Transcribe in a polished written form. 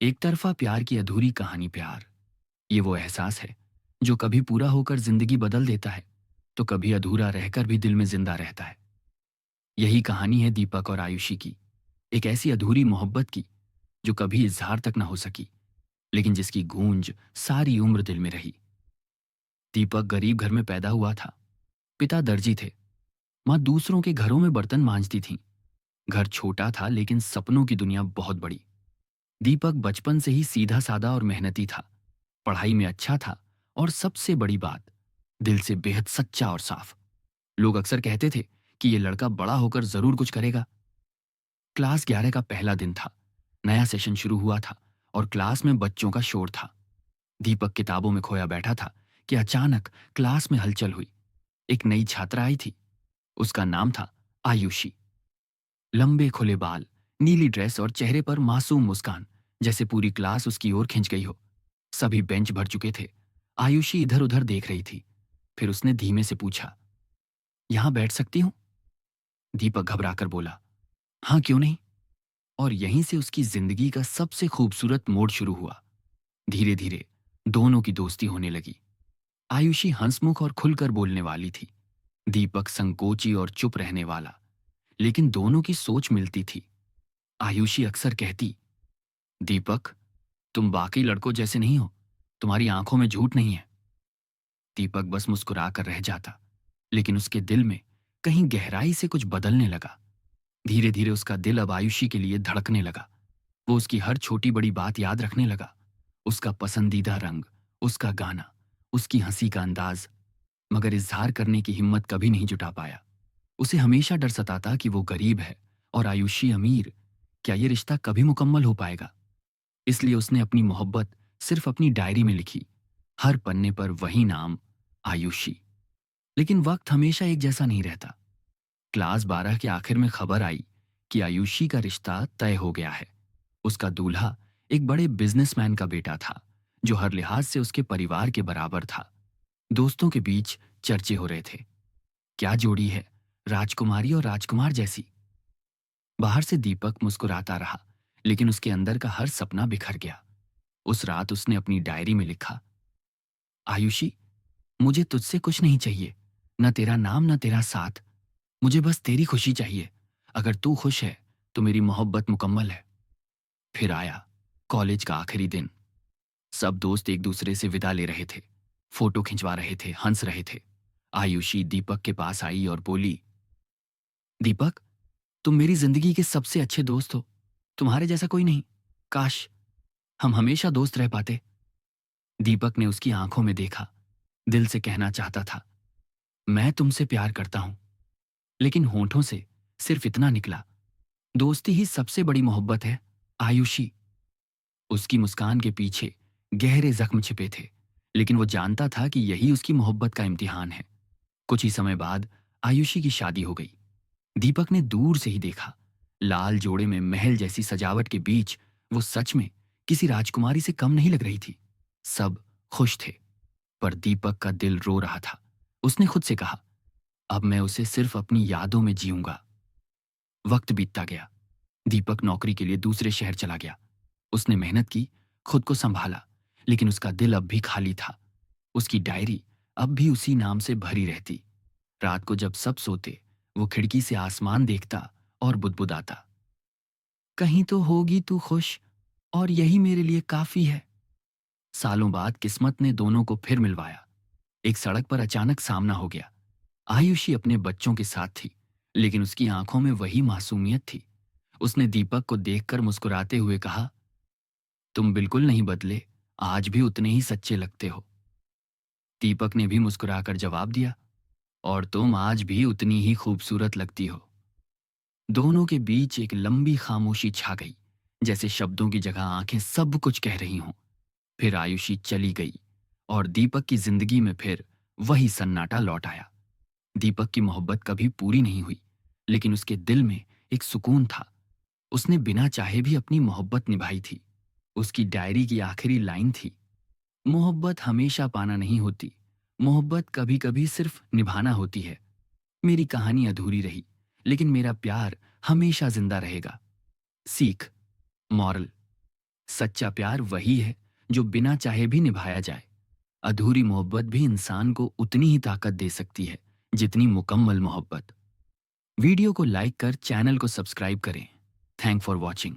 एक तरफा प्यार की अधूरी कहानी प्यार। ये वो एहसास है जो कभी पूरा होकर जिंदगी बदल देता है तो कभी अधूरा रहकर भी दिल में जिंदा रहता है। यही कहानी है दीपक और आयुषी की। एक ऐसी अधूरी मोहब्बत की जो कभी इजहार तक न हो सकी, लेकिन जिसकी गूंज सारी उम्र दिल में रही। दीपक गरीब घर में पैदा हुआ था। पिता दर्जी थे, माँ दूसरों के घरों में बर्तन मांजती थीं। घर छोटा था लेकिन सपनों की दुनिया बहुत बड़ी। दीपक बचपन से ही सीधा सादा और मेहनती था। पढ़ाई में अच्छा था और सबसे बड़ी बात, दिल से बेहद सच्चा और साफ। लोग अक्सर कहते थे कि ये लड़का बड़ा होकर जरूर कुछ करेगा। क्लास 11 का पहला दिन था। नया सेशन शुरू हुआ था और क्लास में बच्चों का शोर था। दीपक किताबों में खोया बैठा था कि अचानक क्लास में हलचल हुई। एक नई छात्रा आई थी। उसका नाम था आयुषी। लंबे खुले बाल, नीली ड्रेस और चेहरे पर मासूम मुस्कान, जैसे पूरी क्लास उसकी ओर खिंच गई हो। सभी बेंच भर चुके थे। आयुषी इधर उधर देख रही थी। फिर उसने धीमे से पूछा, यहां बैठ सकती हूं? दीपक घबराकर बोला, हाँ क्यों नहीं। और यहीं से उसकी जिंदगी का सबसे खूबसूरत मोड़ शुरू हुआ। धीरे धीरे दोनों की दोस्ती होने लगी। आयुषी हंसमुख और खुलकर बोलने वाली थी, दीपक संकोची और चुप रहने वाला। लेकिन दोनों की सोच मिलती थी। आयुषी अक्सर कहती, दीपक, तुम बाकी लड़कों जैसे नहीं हो, तुम्हारी आंखों में झूठ नहीं है। दीपक बस मुस्कुराकर रह जाता, लेकिन उसके दिल में कहीं गहराई से कुछ बदलने लगा। धीरे धीरे उसका दिल अब आयुषी के लिए धड़कने लगा। वो उसकी हर छोटी बड़ी बात याद रखने लगा। उसका पसंदीदा रंग, उसका गाना, उसकी हंसी का अंदाज। मगर इजहार करने की हिम्मत कभी नहीं जुटा पाया। उसे हमेशा डर सताता कि वो गरीब है और आयुषी अमीर। क्या ये रिश्ता कभी मुकम्मल हो पाएगा? इसलिए उसने अपनी मोहब्बत सिर्फ अपनी डायरी में लिखी। हर पन्ने पर वही नाम, आयुषी। लेकिन वक्त हमेशा एक जैसा नहीं रहता। क्लास 12 के आखिर में खबर आई कि आयुषी का रिश्ता तय हो गया है। उसका दूल्हा एक बड़े बिजनेसमैन का बेटा था, जो हर लिहाज से उसके परिवार के बराबर था। दोस्तों के बीच चर्चे हो रहे थे, क्या जोड़ी है, राजकुमारी और राजकुमार जैसी। बाहर से दीपक मुस्कुराता रहा, लेकिन उसके अंदर का हर सपना बिखर गया। उस रात उसने अपनी डायरी में लिखा, आयुषी, मुझे तुझसे कुछ नहीं चाहिए, न तेरा नाम न तेरा साथ। मुझे बस तेरी खुशी चाहिए। अगर तू खुश है तो मेरी मोहब्बत मुकम्मल है। फिर आया कॉलेज का आखिरी दिन। सब दोस्त एक दूसरे से विदा ले रहे थे, फोटो खिंचवा रहे थे, हंस रहे थे। आयुषी दीपक के पास आई और बोली, दीपक, तुम मेरी जिंदगी के सबसे अच्छे दोस्त हो। तुम्हारे जैसा कोई नहीं। काश हम हमेशा दोस्त रह पाते। दीपक ने उसकी आंखों में देखा, दिल से कहना चाहता था, मैं तुमसे प्यार करता हूं। लेकिन होठों से सिर्फ इतना निकला, दोस्ती ही सबसे बड़ी मोहब्बत है, आयुषी। उसकी मुस्कान के पीछे गहरे जख्म छिपे थे, लेकिन वो जानता था कि यही उसकी मोहब्बत का इम्तिहान है। कुछ ही समय बाद आयुषी की शादी हो गई। दीपक ने दूर से ही देखा, लाल जोड़े में महल जैसी सजावट के बीच वो सच में किसी राजकुमारी से कम नहीं लग रही थी। सब खुश थे, पर दीपक का दिल रो रहा था। उसने खुद से कहा, अब मैं उसे सिर्फ अपनी यादों में जीऊंगा। वक्त बीतता गया। दीपक नौकरी के लिए दूसरे शहर चला गया। उसने मेहनत की, खुद को संभाला, लेकिन उसका दिल अब भी खाली था। उसकी डायरी अब भी उसी नाम से भरी रहती। रात को जब सब सोते, वो खिड़की से आसमान देखता और बुदबुदाता, कहीं तो होगी तू खुश और यही मेरे लिए काफी है। सालों बाद किस्मत ने दोनों को फिर मिलवाया। एक सड़क पर अचानक सामना हो गया। आयुषी अपने बच्चों के साथ थी, लेकिन उसकी आंखों में वही मासूमियत थी। उसने दीपक को देखकर मुस्कुराते हुए कहा, तुम बिल्कुल नहीं बदले, आज भी उतने ही सच्चे लगते हो। दीपक ने भी मुस्कुराकर जवाब दिया, और तुम आज भी उतनी ही खूबसूरत लगती हो। दोनों के बीच एक लंबी खामोशी छा गई, जैसे शब्दों की जगह आंखें सब कुछ कह रही हों। फिर आयुषी चली गई और दीपक की जिंदगी में फिर वही सन्नाटा लौट आया। दीपक की मोहब्बत कभी पूरी नहीं हुई, लेकिन उसके दिल में एक सुकून था। उसने बिना चाहे भी अपनी मोहब्बत निभाई थी। उसकी डायरी की आखिरी लाइन थी, मोहब्बत हमेशा पाना नहीं होती, मोहब्बत कभी कभी सिर्फ निभाना होती है। मेरी कहानी अधूरी रही, लेकिन मेरा प्यार हमेशा जिंदा रहेगा। सीख, मॉरल, सच्चा प्यार वही है जो बिना चाहे भी निभाया जाए। अधूरी मोहब्बत भी इंसान को उतनी ही ताकत दे सकती है जितनी मुकम्मल मोहब्बत। वीडियो को लाइक कर चैनल को सब्सक्राइब करें। Thank for watching.